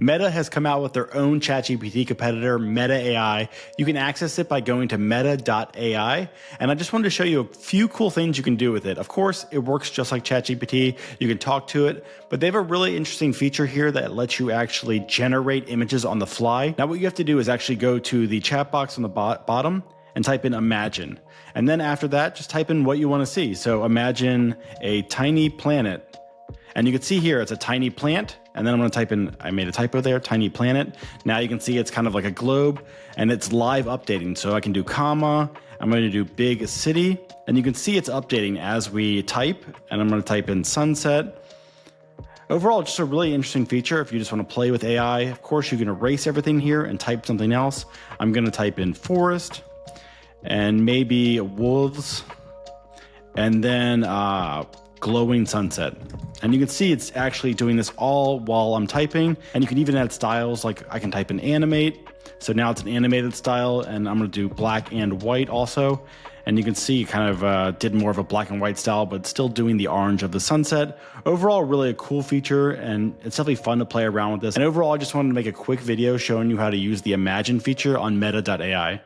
Meta has come out with their own ChatGPT competitor, Meta.ai. You can access it by going to Meta.ai. And I just wanted to show you a few cool things you can do with it. Of course, it works just like ChatGPT. You can talk to it, but they have a really interesting feature here that lets you actually generate images on the fly. Now, what you have to do is actually go to the chat box on the bottom and type in imagine. And then after that, just type in what you want to see. So imagine a tiny planet. And you can see here, it's a tiny plant. And then I'm going to type in, I made a typo there, tiny planet. Now you can see it's kind of like a globe and it's live updating. So I can do comma, I'm going to do big city, and you can see it's updating as we type. And I'm going to type in sunset. Overall, just a really interesting feature if you just want to play with AI. Of course, you can erase everything here and type something else. I'm going to type in forest and maybe wolves, and then glowing sunset. And you can see it's actually doing this all while I'm typing. And you can even add styles, like I can type in animate. So now it's an animated style, and I'm going to do black and white also. And you can see it kind of did more of a black and white style, but still doing the orange of the sunset. Overall, really a cool feature, and it's definitely fun to play around with this. And overall, I just wanted to make a quick video showing you how to use the Imagine feature on Meta.ai.